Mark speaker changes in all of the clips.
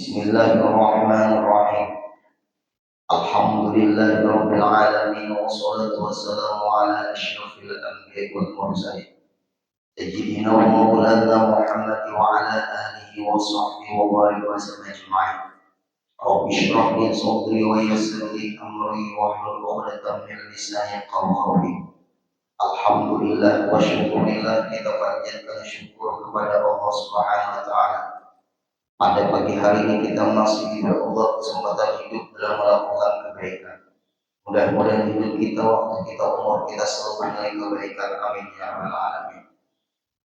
Speaker 1: Bismillahirrahmanirrahim. Alhamdulillahirabbil alamin wassalatu wassalamu ala asyrafil anbiya'i wal mursalin sayyidina wa maulana Muhammad wa ala alihi wa sahbihi wa barik wa sallam ajma'in. Rabbi shrah li sadri wa yassir li amri wa hlul 'uqdatam min lisani yafqahu qawli. Alhamdulillah wa syukurillah, kita panjatkan syukur kepada Allah Subhanahu wa taala. Pada pagi hari ini kita masih diberi Allah kesempatan hidup dalam melakukan kebaikan. Mudah-mudahan hidup kita, waktu kita, umur kita selalu bernilai kebaikan. Amin ya rabbal alamin.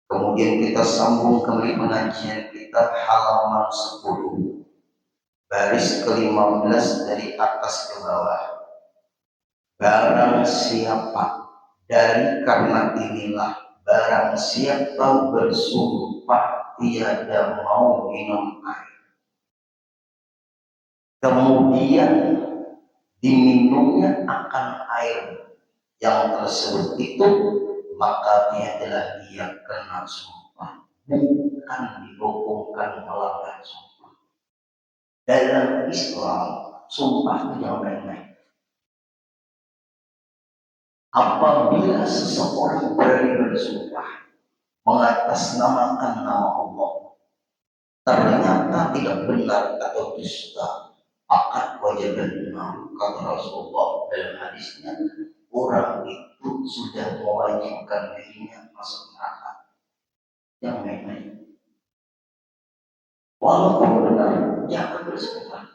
Speaker 1: Kemudian kita sambung kembali pengajian kita halaman 10, baris ke-15 dari atas ke bawah. Barang siapa, dari karena inilah barang siapa bersumpah tiada mau minum air, kemudian diminumnya akan air yang tersebut itu, maka dia adalah dia kena sumpah, bukan dihukumkan melanggar sumpah. Dalam Islam, sumpah itu jangan main-main. Apabila seseorang berani bersumpah mengatasnamakan nama Allah, ternyata tidak benar atau dusta, akan wajib benar. Kata Rasulullah dalam hadisnya, orang itu sudah mewajibkan dirinya masuk neraka. Jangan main-main. Walaupun benar, jangan bersumpah.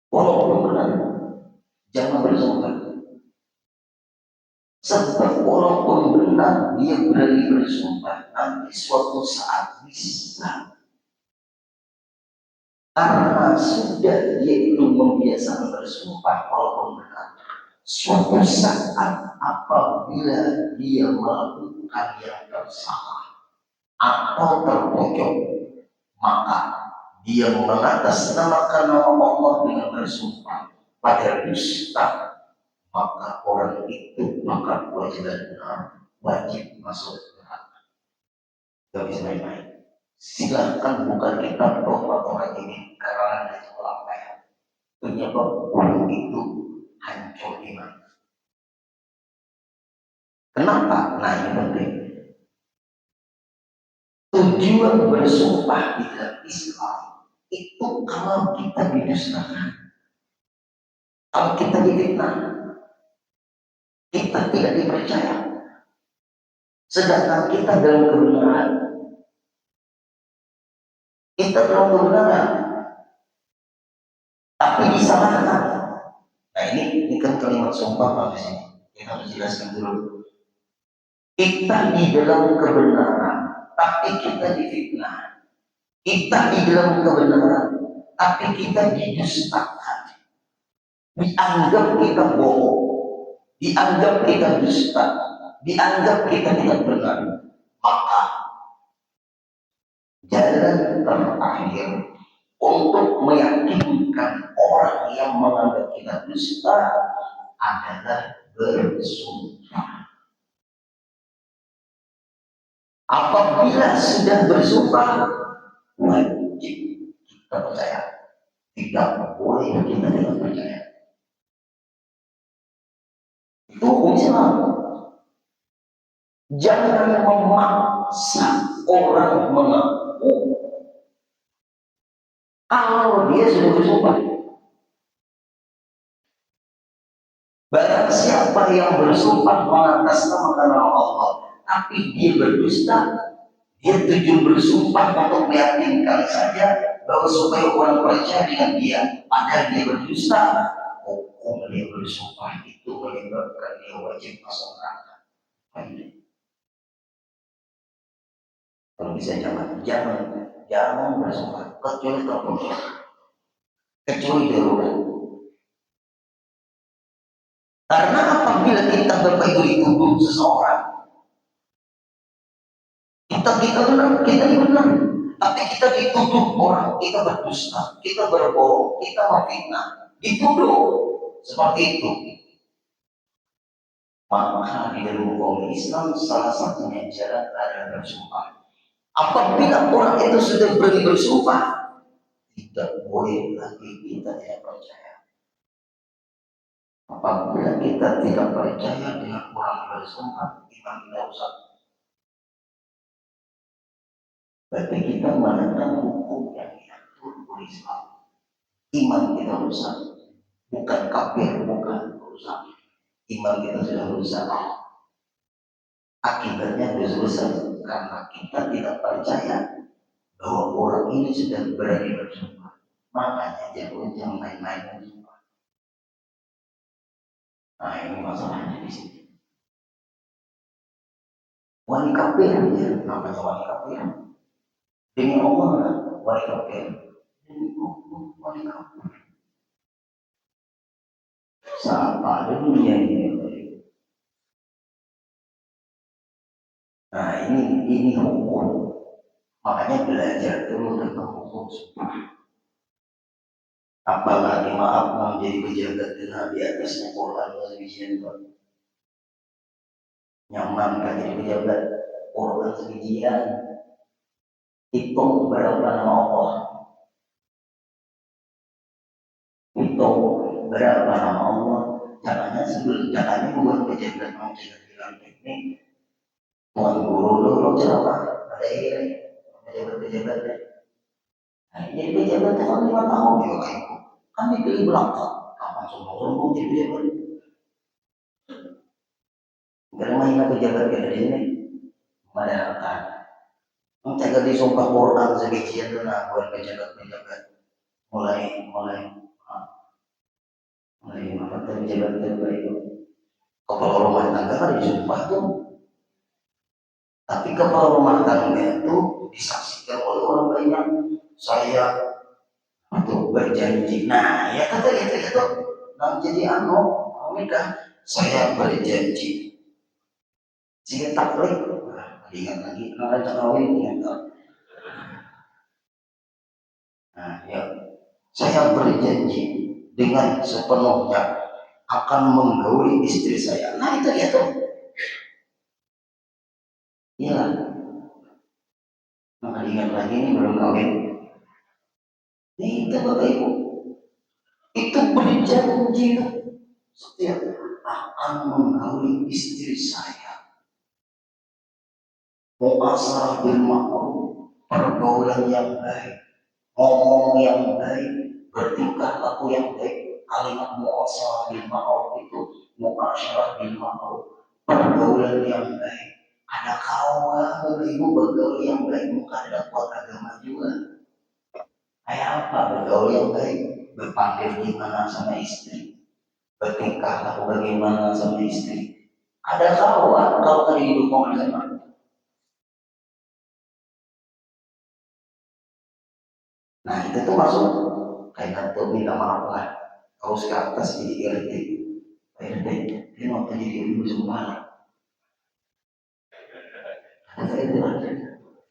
Speaker 1: Walaupun benar, jangan bersumpah. Sebab walaupun benar dia berani bersumpah, nanti suatu saat bisa, karena sudah dia itu membiasakan bersumpah walaupun benar. Suatu saat apabila dia melakukan yang tersalah atau terpojok, maka dia mengatasnamakan nama Allah dengan bersumpah pada dusta, maka orang itu maka kewajiban benar, wajib masuk neraka. Gak bisa main-main. Silahkan buka kitab tobat orang ini karangan dari Pelampaian. Penyebab orang itu hancur iman. Kenapa? Nah ini penting. Tujuan bersumpah di dalam Islam itu kalau kita didustakan, kalau kita difitnah, kita tidak dipercaya. Sedangkan kita dalam kebenaran, kita dalam kebenaran, tapi disalahkan. Nah ini kan kalimat sumpah Pak di sini. Kita harus jelaskan dulu. Kita di dalam kebenaran, tapi kita difitnah. Kita di dalam kebenaran, tapi kita didustakan. Dianggap kita bohong, dianggap kita dusta, dianggap kita tidak benar. Maka jalan terakhir untuk meyakinkan orang yang menganggap kita dusta adalah bersumpah. Apabila sudah bersumpah, wajib kita percaya. Tidak boleh kita tidak percaya. Itu Islam. Jangan memaksa orang mengaku kalau dia sudah bersumpah. Barang siapa yang bersumpah mengatasnamakan nama Allah, tapi dia berdusta, dia tujuan bersumpah untuk meyakinkan saja bahwa supaya orang percaya dengan dia, padahal dia berdusta, hukum dia bersumpah itu menyebabkan dia wajib masuk neraka. Kalau bisa jangan bersumpah kecuali terpojok, kecuali darurat. Karena apabila kita Bapak Ibu dituduh seseorang, kita benar, tapi kita dituduh orang, kita berdusta, kita berbohong, kita memfitnah, dituduh seperti itu. Maka di dalam hukum Islam salah satunya jalan adalah bersumpah. Apabila orang itu sudah berani bersumpah, tidak boleh lagi kita tidak percaya. Apabila kita tidak percaya dengan orang bersumpah, iman kita rusak. Berarti kita menentang hukum yang diatur oleh Islam. Iman kita rusak. Bukan kafir, bukan rusak. Iman kita sudah rusak. Akibatnya dosa besar karena kita tidak percaya bahwa orang ini sudah berani bersumpah. Makanya jangan main-main bersumpah. Nah ini masalahnya di sini. Wali kafir ya, namanya wali kafir. Demi Allah lah, wali kafir. Demi Allah, wali kafir. Siapa ada dunia ini? Nah ini hukum. Makanya belajar dulu tentang hukum. Apalagi maaf menjadi pejabat dengan di atasnya Quran dan bijian nyaman kan jadi pejabat Quran sebijian. Hitung berapa nama Allah, hitung berapa nama Allah. Jangannya buat pejabat mau bilang teknik tuan guru dulu ceramah ada ini pejabat nah, jadi pejabat kan 5 tahun juga kayak kan dipilih belakang kapan sombong jadi pejabat karena mainnya pejabat kayak ini padahal menjaga disumpah Quran sebagian nah buat pejabat mulai apa pejabat itu kepala rumah tangga kan disumpah tuh. Tapi kepala rumah tangga itu disaksikan oleh orang banyak. Saya untuk berjanji. Nah, ya kata itu. Nah, jadi nikah. Saya berjanji. Jika taklid, ingat lagi. Nah, kawin ingat. Nah, ya. Saya berjanji dengan sepenuhnya akan menggauli istri saya. Nah, itu. Iya. Maka ingat lagi ini belum kawin. Itu Bapak Ibu. Itu berjanji setiap akan menggauli istri saya. Muasarah bil ma'ruf, pergaulan yang baik, ngomong yang baik, bertingkah laku yang baik. Kalimat muasarah bil ma'ruf itu muasarah bil ma'ruf, pergaulan yang baik. Ada kawan ibu bergaul yang baik, bukan ada kuat agama juga. Kayak apa bergaul yang baik? Berpanggil gimana sama istri, bertingkah laku bagaimana sama istri. Ada kawan kalau tadi hidup mau agama. Nah itu tuh masuk kayak tuh minta maaf lah. Harus ke atas jadi RT. RT dia mau jadi ibu sembarang. Ada itu aja.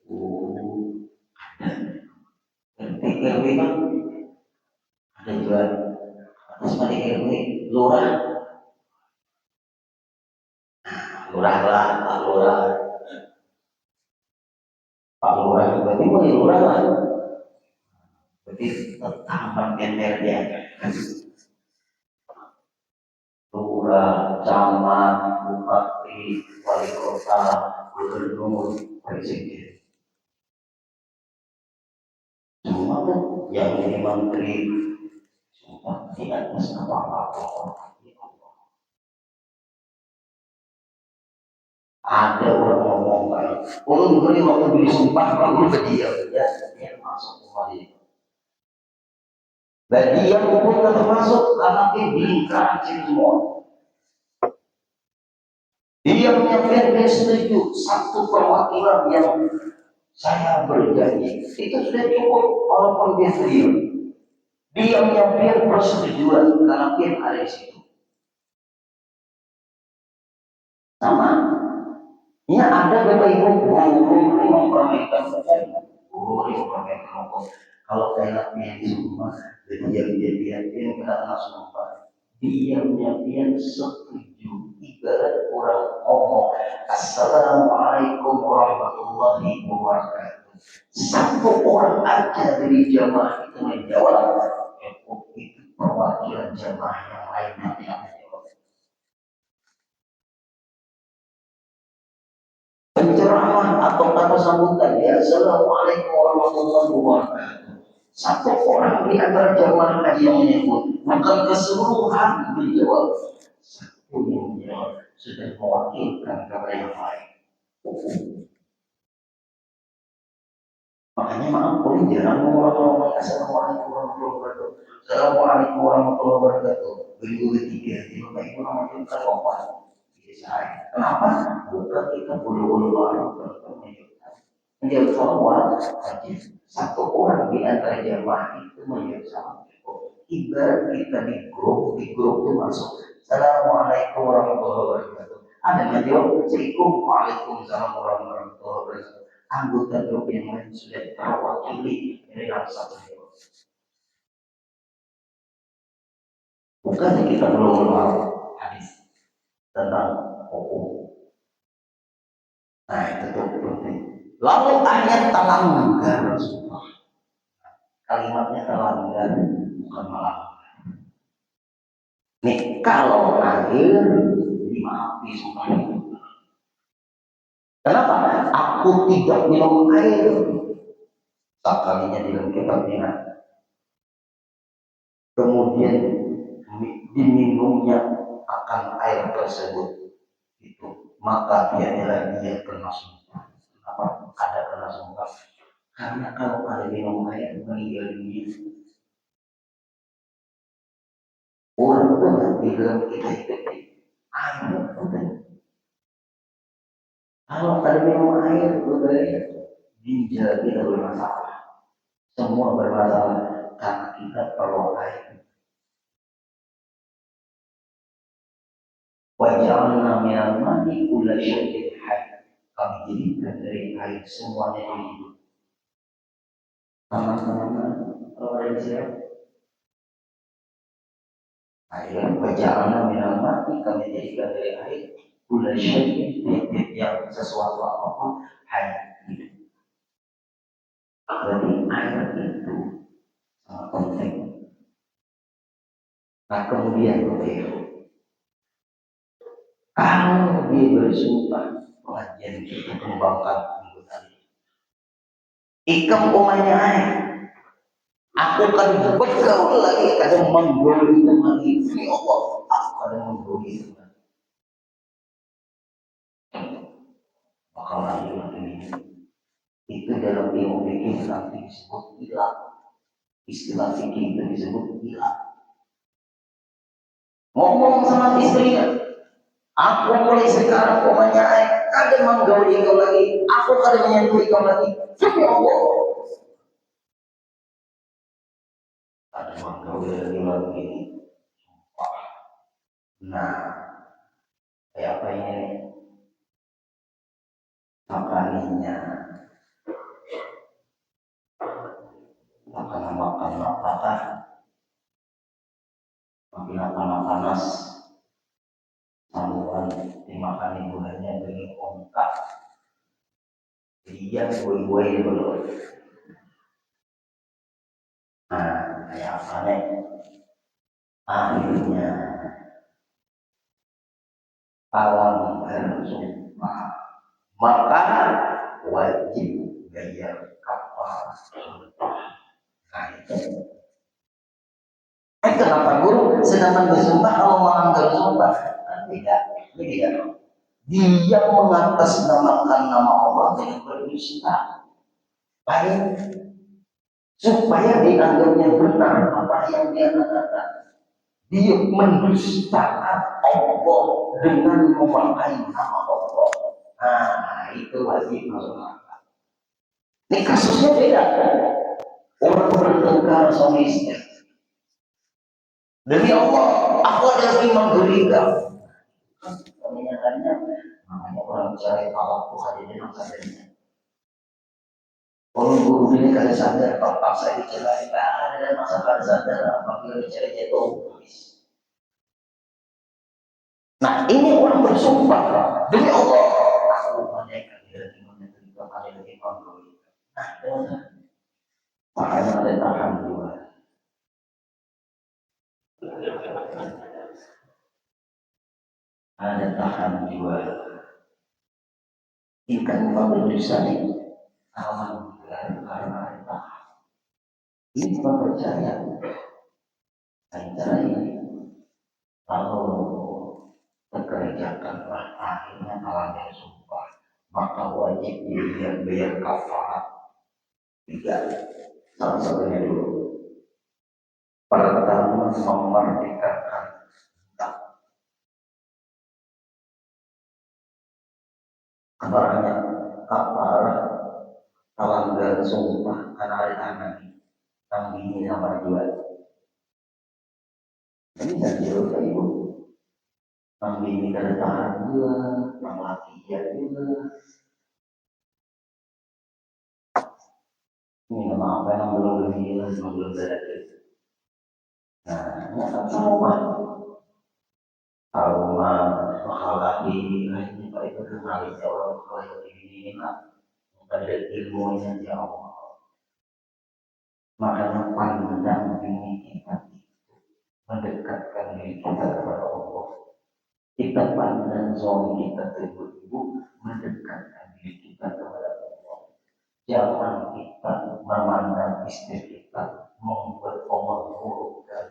Speaker 1: Oh, RT RW kan ada juga atas pada RW lurah. Lurah lah, Pak Lurah. Pak Lurah berarti mulai lurah lah. Berarti tahapan gender dia. Lurah, camat, bupati, wali kota, gubernur, presiden. Semua tuh yang jadi menteri semua di atas apa-apa. Ada orang ngomong kayak, dulu waktu disumpah kalau berdiam ya, dia masuk kembali. Berdiam pun termasuk karena dia lingkaran semua. Dia menyampaikan dia setuju satu perwakilan yang saya berjanji itu sudah cukup walaupun dia diam. Dia menyampaikan persetujuan karena dia ada di situ. Sama. Ya ada Bapak Ibu guru mempermainkan hukum. Kalau kayak di rumah, dia kita langsung dia setuju. Ibarat orang ngomong Assalamualaikum warahmatullahi wabarakatuh. Satu orang aja dari jamaah itu menjawab, itu perwakilan jamaah yang lain yang tidak menjawab. Pencerahan atau kata sambutan, ya Assalamualaikum warahmatullahi wabarakatuh. Satu orang di antara jamaah tadi yang menyebut, bukan keseluruhan menjawab. Satu yang menjawab sudah mewakilkan kepada yang lain. Makanya maaf, boleh jarang ngomong Assalamualaikum warahmatullahi wabarakatuh. Assalamualaikum warahmatullahi wabarakatuh. Minggu ketiga, di Bapak Ibu namanya terlompat. Kenapa? Bukan kita buru-buru orang menjawab salam wajib. Satu orang di antara jamaah itu menjawab salam. Ibarat kita di grup itu masuk. Assalamualaikum warahmatullahi wabarakatuh. Ada yang jawab, Waalaikumsalam warahmatullahi wabarakatuh. Anggota grup yang lain sudah terwakili dalam satu jawab. Bukan kita belum mengenal hadis tentang hukum. Nah itu tuh penting. Lalu ayat terlanggar, kalimatnya terlanggar, bukan melanggar. Nih kalau akhir dimaafkan semuanya. Kenapa? Aku tidak minum air. Sekalinya dalam kitabnya. Kemudian diminumnya akan air tersebut itu, maka dia kena sumpah. Apa? Ada kena sumpah. Karena kalau ada minum air meninggal dunia, orang itu di dalam kita hidup air penting. Kalau ada minum air berbahaya, ginjal kita bermasalah, semua bermasalah karena kita perlu air. Waj'alna minal ma'i kulla syai'in hayy. Kami jadikan dari air semuanya hidup. Teman-teman, kalau ada siapa? Air waj'alna minal ma'i, kami jadikan dari air kulla syai'in, yang sesuatu apapun hayy hidup. Berarti air itu sangat penting. Nah kemudian kalau dia bersumpah, pengajian kita kembangkan anggota ini. Ikam umanya air. Aku akan bergaul lagi, kadang menggoli lagi. Ya Allah, aku kadang menggoli lagi. Maka lagi ini. Itu dalam ilmu fikih nanti disebut ilah. Istilah fikih itu disebut ilah. Ngomong sama istrinya, aku mulai sekarang umanya air. Kadang menggauli kau lagi, aku kadang menyentuh kau lagi. Ya Allah. Ada menggauli lagi. Nah, kayak apa ini? Makaninya makan apakah makin panas sambuan dimakan bulannya dengan ongkak dia buai-buai dulu. Nah kayak apa nih akhirnya alam bersumpah maka wajib bayar kafarah. Nah itu kenapa guru sedangkan bersumpah kalau melanggar sumpah? Tidak. Dia mengatasnamakan nama Allah dengan berdusta. Baik, supaya dianggapnya benar apa yang dia katakan. Dia mendustakan Allah dengan memakai nama Allah. Nah, itu wajib masyarakat. Ini kasusnya beda. Orang bertengkar sama istri. Demi Allah, aku adalah imam gereja. Menyatakannya, makanya orang cari Allah Tuhan di dalam kadernya. Orang guru ini kada sadar, paksa dicelain, ada masa kada sadar, apabila dicari jatuh. Nah ini orang bersumpah demi Allah, aku menaikkan dari iman yang terlibat ada lagi kontrol. Makanya ada tahan juga. Ada tahan juga. Ikan apa bisa nih? Alhamdulillah karena ada tahan. Ini percaya. Saya ini kalau pekerjakanlah akhirnya alamnya sumpah, maka wajib dia bayar kafarat. Tiga, salah satunya dulu. Pertama, memerdekakan kabarnya kafarat pelanggar sumpah karena ada anak yang ini sama dua. Ini tidak jauh ibu. Yang ini ada tahan juga, yang laki ya juga. Ini nama apa yang belum lebih, yang belum berada. Nah, ini akan sama. Aroma bakal lagi ini Pak itu kenali orang kalau ini lah ada ilmunya jauh. Makanya pandang ini kita mendekatkan diri kita kepada Allah. Kita pandang suami kita ibu mendekatkan diri kita kepada Allah. Jangan kita memandang istri kita membuat Allah burukkan.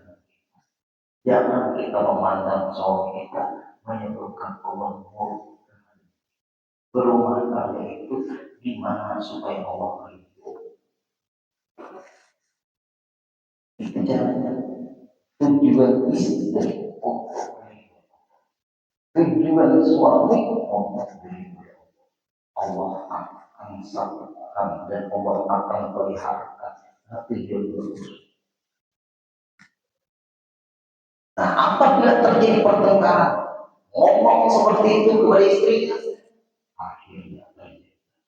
Speaker 1: Jangan kita memandang suami kita menyebabkan Allah buruk. Berumah tangga itu gimana supaya Allah ridho? Itu caranya. Tujuan istri untuk ridho. Tujuan suami untuk ridho. Allah akan satukan dan Allah akan pelihara tujuan itu. Nah, apabila terjadi pertengkaran, ngomong seperti itu kepada istrinya, akhirnya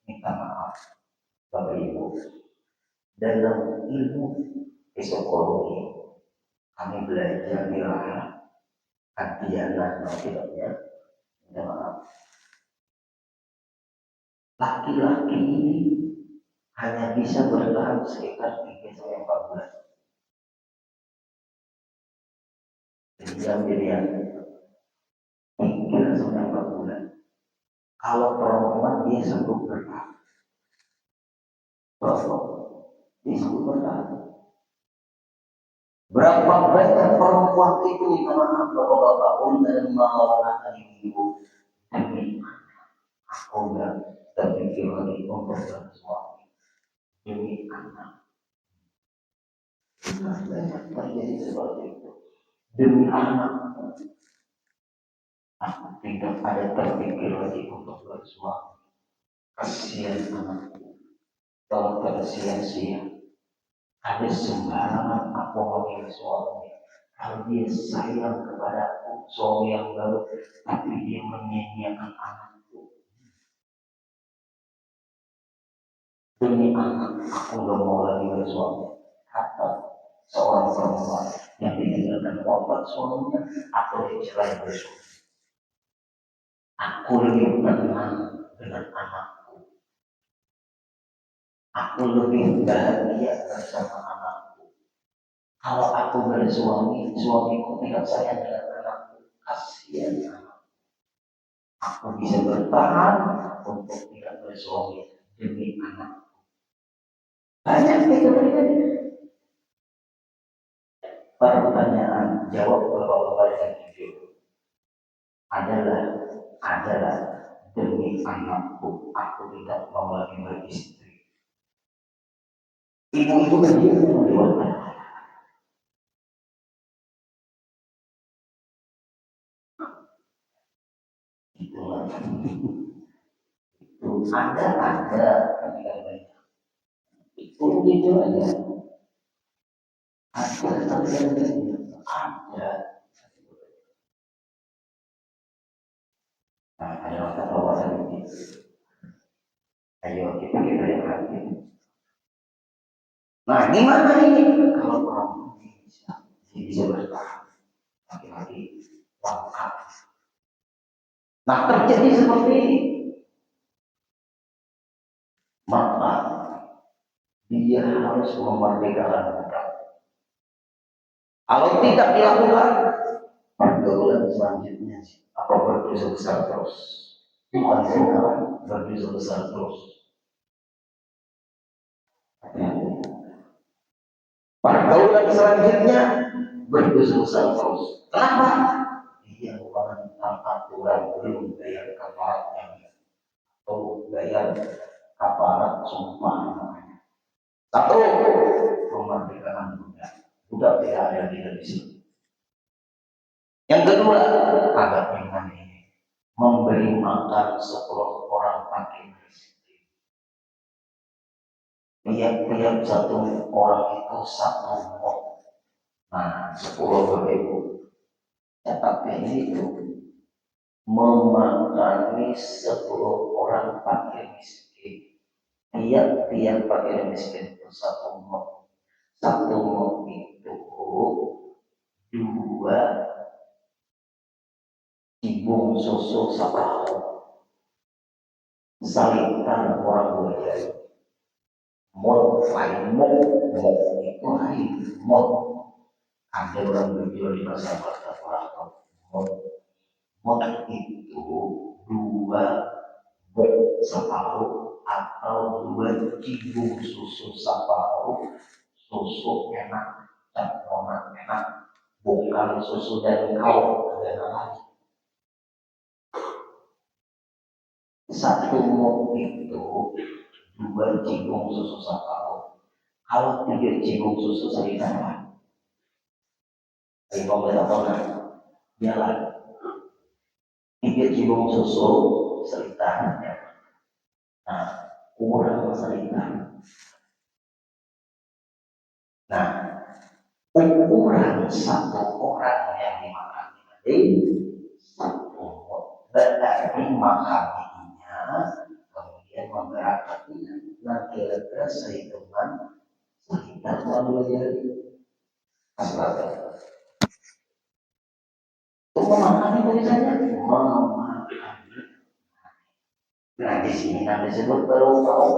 Speaker 1: minta maaf Bapak Ibu. Dalam ilmu psikologi kami belajar nilai adiana tidaknya. Minta maaf. Laki-laki ini hanya bisa bertahan sekitar 3-4 bulan. Jadi jam dilihat 3-4 bulan. Kalau perempuan dia sanggup bertahan. Dia sanggup bertahan. Berapa banyak perempuan itu minta maaf bapak-bapak dan melawan ibu demi aku enggak terpikir lagi untuk bersuami demi anak. Banyak terjadi seperti itu demi anak. Aku tidak ada terpikir lagi untuk bersuami. Kasihan anakku kalau tersia-sia. Ada sembarangan aku memilih suami. Kalau dia sayang kepadaku, suami yang baru, tapi dia menyia-nyiakan anakku. Demi anak, aku gak mau lagi bersuami. Kata seorang perempuan yang ditinggalkan wafat suaminya atau dicerai bersuami. Aku lebih tenang dengan anakku. Aku lebih bahagia bersama anakku. Kalau aku bersuami, suamiku tidak sayang dengan anakku. Kasihan anakku. Aku bisa bertahan untuk tidak bersuami demi anak. Banyak itu terjadi. Pertanyaan jawab bapak-bapak yang jujur adalah demi anakku aku tidak mau lagi beristri. Ibu itu kan dia menjawabkan. Itulah. Itu ada itu gitu aja. Ada. Nah, ada kata-kata ini. Ayo kita yang hati. Nah, gimana ini? Kalau orang bisa bertahan, laki-laki langkah. Nah, terjadi seperti ini. Maka dia harus memerdekakan budak. Kalau tidak dilakukan, pergaulan selanjutnya apa berdosa besar terus. Bukan sekarang berdosa besar terus. Pergaulan selanjutnya berdosa besar terus. Kenapa? Dia menentang aturan belum bayar kafaratnya atau bayar kafarat sumpah namanya. Satu, memerdekakan budak. Budak tidak ada di sini. Yang kedua, agak ringan ini, memberi makan 10 orang fakir miskin. Tiap-tiap satu orang itu satu mot. Nah, 10.000. Catatnya itu memakani 10 orang fakir miskin. Tiap-tiap fakir miskin itu satu mot. Satu mot itu 2 cibung susu sapaho. Salitan orang buaya. Mot lain mot itu lain mot. Ada orang berjual di pasar mot. Mot itu 2 mot sapaho atau 2 cibung susu sapaho. Susu enak dan orang enak, bukan susu dari kau ada lagi. Satu mot itu 2 cibung susu sapaho. Kalau 3 cibung susu salinan, dari pemerintah tahunan, jalan 3 cibung susu salinan. Nah, kurang salinan. Nah, ukuran satu orang yang dimakan tadi satu mot, berarti makannya kemudian memberatkannya. Nah, kira-kira sehitungan sekitar 2 jari. Asalkan untuk memahami tulisannya, memahami. Nah, di sini nanti disebut baru tahu.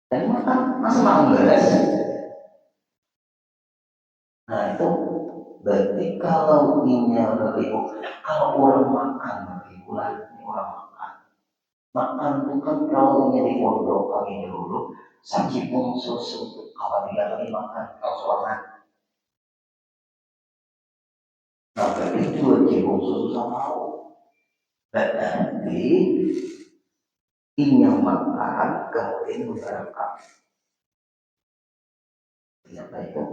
Speaker 1: Dan makan masih mau beres. Nah, itu berarti kalau ini beribu, kalau orang makan beribu lah, ini orang makan. Makan itu kan kalau ini di pondok kami dulu, sajipung susu. Kalau 3 kali makan, kalau soalnya. Nah, berarti 2 cibung susu sama aku. Berarti ini yang makan kemudian berangkat. Ternyata itu.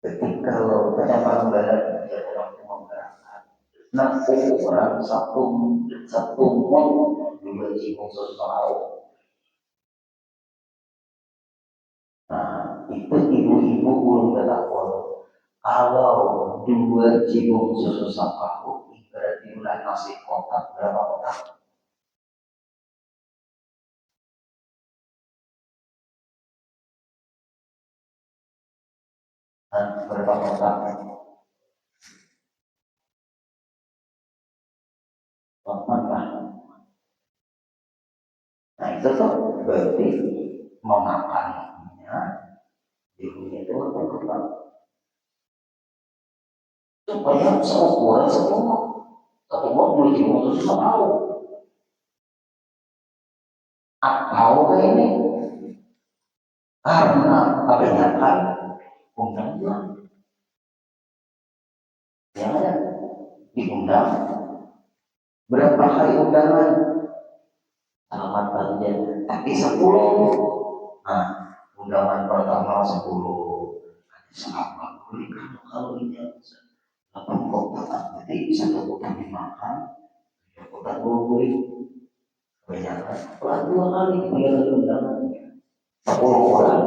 Speaker 1: Jadi kalau kecamatan barat dia orang tua berangkat. Nah, ukuran satu mol 2 cibung susu sama aku. Nah, itu ibu-ibu belum ketahuan. Kalau 2 cibung susu sama aku, berarti udah nasi kotak berapa kotak? Nah, berapa kotak? 8 lah. Nah, itu tuh berarti mau makannya, ibunya itu berapa? Supaya seukuran semua. Satu buah boleh cibung susu sama aku. Atau ini karena kebanyakan undangan, ya ada diundang berapa kali undangan, selamat pagi, tapi 10. Nah, undangan pertama 10, selamat berikan kalau ini 8 kotak, jadi 1 kotak dimakan, 3 kotak bubur, kebanyakan setelah 2 kali 3 kali undangan 10 orang.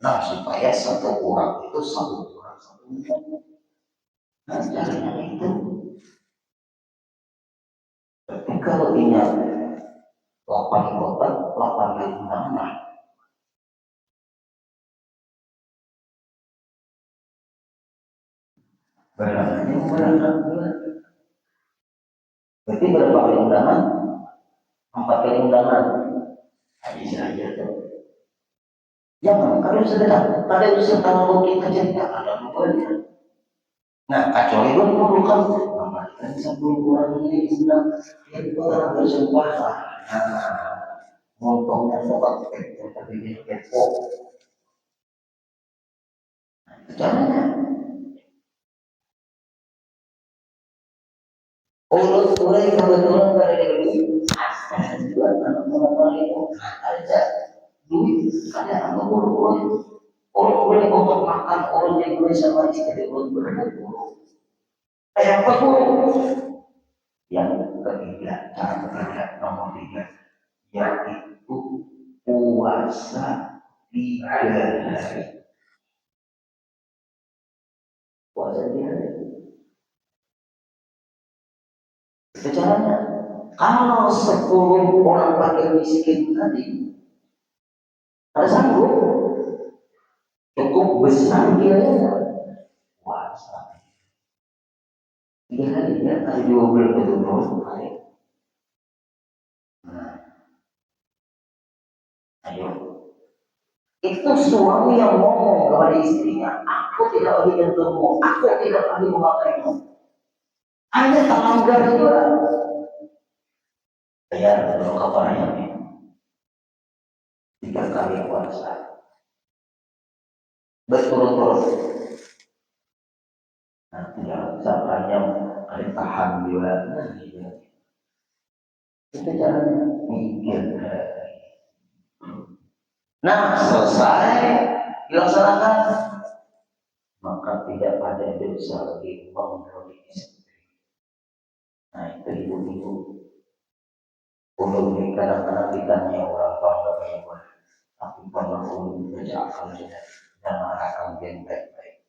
Speaker 1: Nah, supaya 1 orang itu 1 orang 1 undangan. Nah, caranya itu. Tapi kalau ingat 8 kotak, 8 kali undangan. Berangkatnya berangkat bulan. Berarti berapa kali undangan? 4 kali undangan. Jangan, kalau sedang pada usia kalau kita cerita ada rupanya. Nah, kecuali itu memerlukan memberikan satu bulan ini sedang itu orang bersumpah. Nah, montongnya sobat tapi dia kepo. Caranya, urut mulai kebetulan dari dulu. Juga anak-anak itu ada duit, ada anak urut. Orang boleh untuk makan, orang yang boleh sama istri urut berburu. Kayak apa yang ketiga, cara ketiga, nomor tiga, yaitu puasa 3 hari. Puasa 3 hari. Caranya, kalau 10 orang pakai miskin tadi, ada sanggup, cukup besar biayanya puasa 3 hari ya, ada 20 hari. Nah, ayo. Itu suami yang ngomong kepada istrinya, aku tidak lagi menyentuhmu, aku tidak lagi memakaimu. Hanya melanggar juga. Bayar dulu kafarnya 3 kali puasa berturut-turut. Nah, tidak sabarnya ada tahan juga. Nah, gitu. Itu caranya mikir. Nah, selesai dilaksanakan, maka tidak ada dosa lagi mengurangi istri. Nah, itu ibu-ibu. Ulum kadang-kadang ditanya orang bangga bagaimana, tapi pernah ulum baca akalnya dan akan yang baik-baik.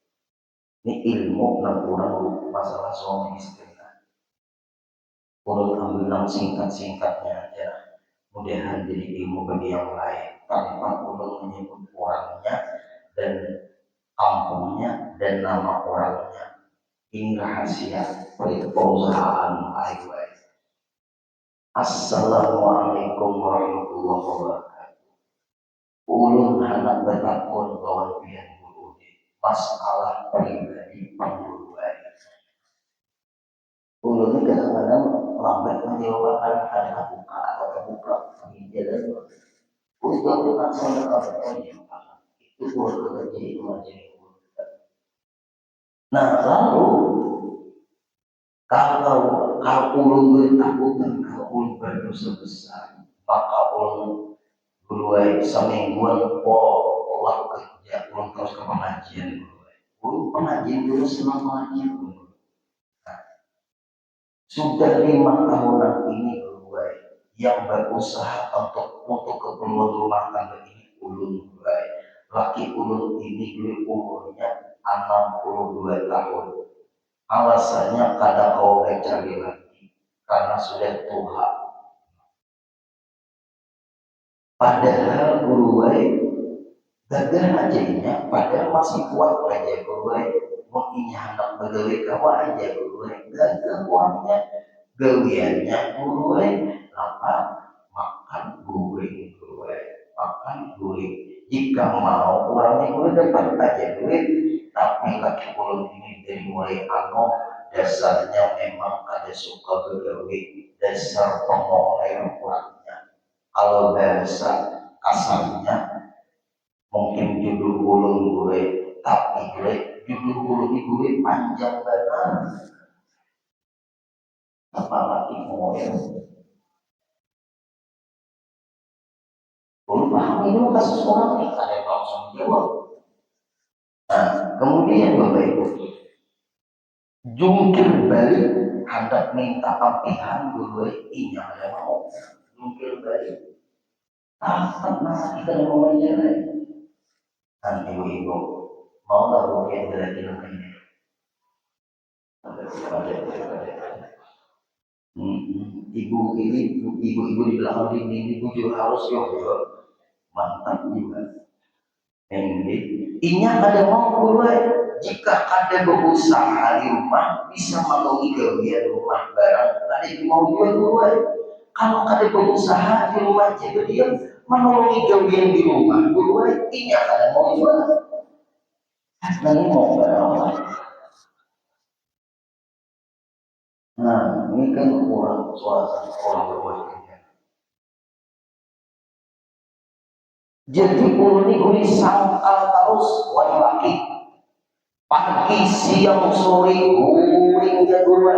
Speaker 1: Ini ilmu yang kurang masalah suami istri. Ulum ambil yang singkat-singkatnya aja. Mudahan jadi ilmu bagi yang lain. Tanpa ulum menyebut orangnya dan kampungnya dan nama orangnya. Ini rahasia perusahaan IWS. Assalamualaikum warahmatullahi wabarakatuh. Ulun anak bertakun bahwa pian guru masalah pribadi pemburuan. Ulun ini kadang-kadang lambat menjawab ada buka atau terbuka di jalan. Untuk dengan saudara itu boleh jadi wajib. Nah, lalu kalau ulun bertakutan, kalau ulun berdosa besar, maka ulun berdua semingguan Allah kerja, ulun terus ke pengajian. Ulun pengajian dulu senang pengajian. Nah, sudah 5 tahunan ini berdua yang berusaha untuk keperluan rumah tangga ini ulun berdua. Laki ulun ini umurnya 62 tahun. Alasannya kadang kau cari lagi karena sudah tua. Padahal guruai gagal aja, padahal masih kuat aja guruai. Mungkin hendak begawe kawa aja guruai. Gagal kuatnya, gawiannya guruai apa? Makan guruai, makan guruai. Jika mau orangnya guruai dapat aja duit. Tapi laki ulun ini dari mulai dasarnya memang ada suka begawe, dasar pemoleh orangnya. Kalau bahasa kasarnya mungkin judul ulun gue, tapi gue judul ulun gue panjang banget. Apalagi moel. Ulun paham ini kasus orang ini ada yang langsung jawab. Nah, kemudian Bapak Ibu, jungkir balik hendak minta ampihan gue, ini ada mau jungkir balik. Takut nanti kita mau menjalani. Dan ibu-ibu mau nggak mungkin jalan-jalan ini? Ibu-ibu di belakang ini bujur harus mantap juga. Ini ada mau mulai jika ada berusaha di rumah bisa melalui gawian rumah barang ada mau jual mulai. Kalau ada berusaha di rumah jadi dia menolongi jauh yang di rumah guru intinya ada mau gimana nanti mau berapa. Nah ini kan orang suasana orang berwajib. Jadi guru ini guru sangkal terus wajib laki pagi siang sore guring ke guru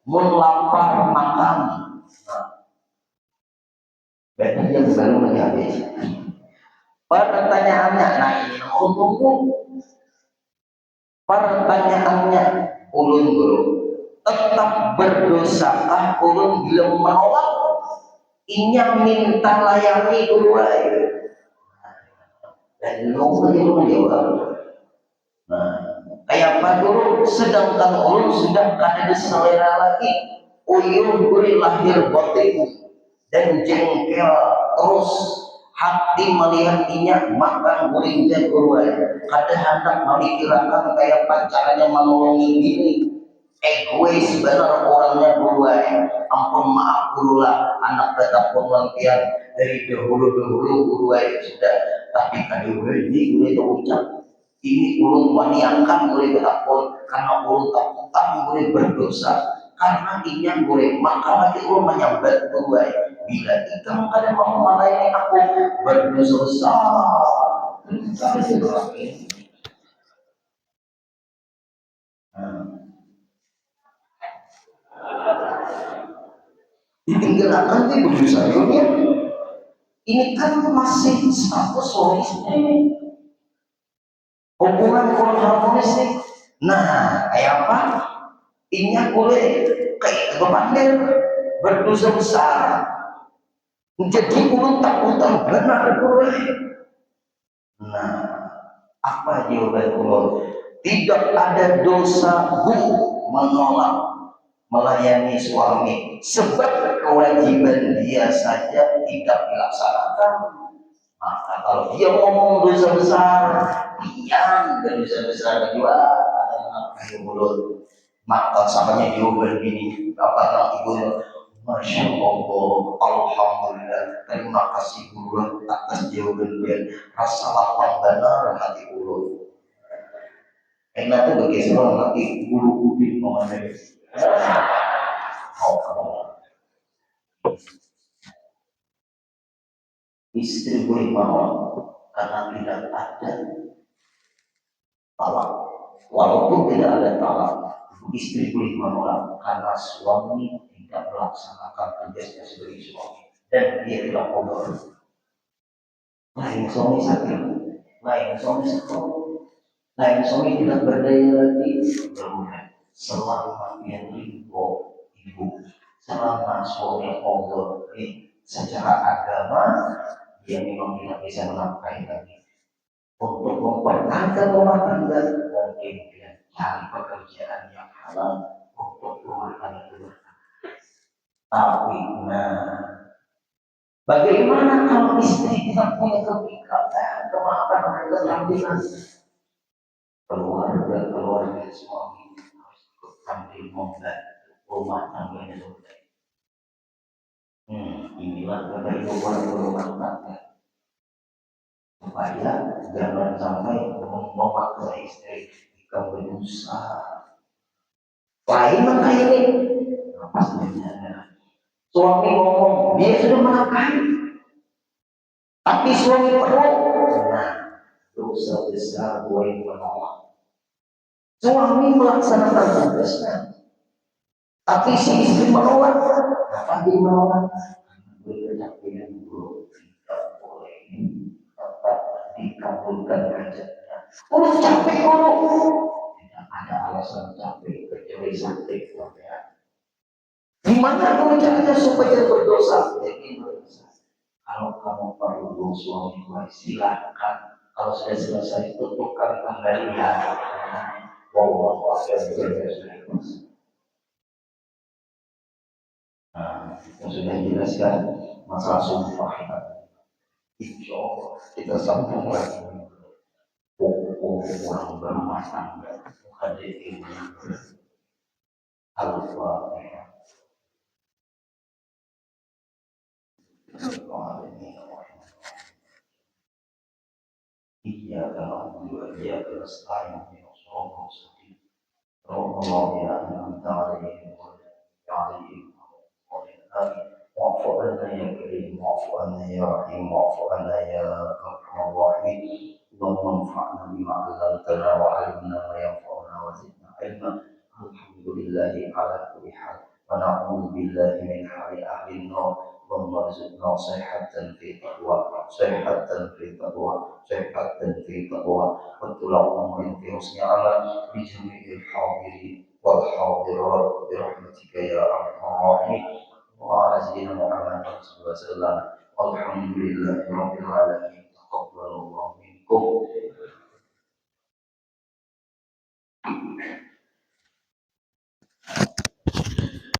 Speaker 1: mun lapar makan. Nah, berarti dia baru menjawab. Pertanyaannya, nah ini untukku. Pertanyaannya, ulun guru, tetap berdosakah ulun bila menolak? Inya minta layani guru dan lu menjawab. Nah, kayak apa guru? Sedangkan ulun sudah kada ada selera lagi. Uyun guru lahir batin dan jengkel terus hati melihat minyak makan guling dan gurui kada hendak memikirkan kayak pacarnya menolongi diri egois benar orangnya gurui ampun maaf gurulah anak tetap pengertian dari dahulu gurui sudah tapi kada ini gurui itu ucap ini ulun waniakan gurui betapun karena ulun tak utang gurui berdosa karena ini gurui maka lagi ulun menyambat gurui bila kita kadang mau melayani aku berdosa besar. Ditinggalkan itu berdosa juga. Ini kan masih status suami istri. Hubungan kurang harmonis nih. Nah, kayak apa? Ini boleh kayak kebandir berdosa besar. Jadi ulun tak utang benar boleh. Nah, apa jawaban ulun? Tidak ada dosa menolak melayani suami sebab kewajiban dia saja tidak dilaksanakan. Maka kalau dia ngomong dosa besar, diam dosa besar kedua ada mulut. Maka samanya jawaban gini, apa yang ibu Masya Allah, Alhamdulillah, terima kasih guru atas jawaban dia. Rasa lapang benar hati guru. Enak tuh bagi seorang laki guru kubik mengenai. Istri boleh menolak karena tidak ada talak. Walaupun tidak ada talak, istri boleh menolak karena suami tidak melaksanakan tugasnya sebagai suami dan dia tidak kotor. Lain suami sakit, lain suami sakit, lain suami tidak berdaya lagi. Selama dia ridho ibu, selama suami Allah secara agama dia memang tidak bisa menafkahi lagi. Untuk mempertahankan rumah tangga mungkin dia cari pekerjaan yang halal untuk rumah tangga itu. Tapi bagaimana kalau istri tidak punya kepikiran kemaafan dan keterampilan? Keluarga suami harus ikut tampil membantu rumah tangganya selesai. Inilah kehidupan rumah tangga. Supaya jangan sampai memaksa istri jika berusaha. Lain maka ini apa sebenarnya? Suami ngomong dia sudah menafkahi, tapi suami perlu. Nah, dosa besar gue yang menolak. Suami melaksanakan tugasnya, tapi si istri menolak. Apa dia menolak? Berkeyakinan buruk tidak boleh tetap dikabulkan hajatnya. Udah capek tidak ada alasan capek kecuali sakit ya. Gimana kamu caranya supaya berdosa? Jadi berdosa. Kalau kamu perlu suami silakan. Kalau sudah selesai tutupkan kembali ya. Wallahu a'lam. Nah, yang sudah dijelaskan masalah sumpah. Insya Allah kita sambung lagi. Orang berumah tangga hadir ini Al-Fatihah. إياك نعبد وإياك نستعين اهدنا الصراط المستقيم صراط الذين أنعمت عليهم عليهم آمين. واعف عنا يا كريم، واعف عنا يا رحيم، واعف عنا يا أرحم الراحمين. اللهم انفعنا بما علمتنا وعلمنا ما ينفعنا وزدنا علما. الحمد لله على كل حال، ونعوذ بالله من حال أهل النار. اللهم ارزقنا صحة في تقوى، صحة في تقوى، صحة في تقوى، وطول عمر في حسن عمل بجميع الحاضرين والحاضرات برحمتك يا أرحم الراحمين. وعلى سيدنا محمد صلى الله عليه وسلم. الحمد لله رب العالمين.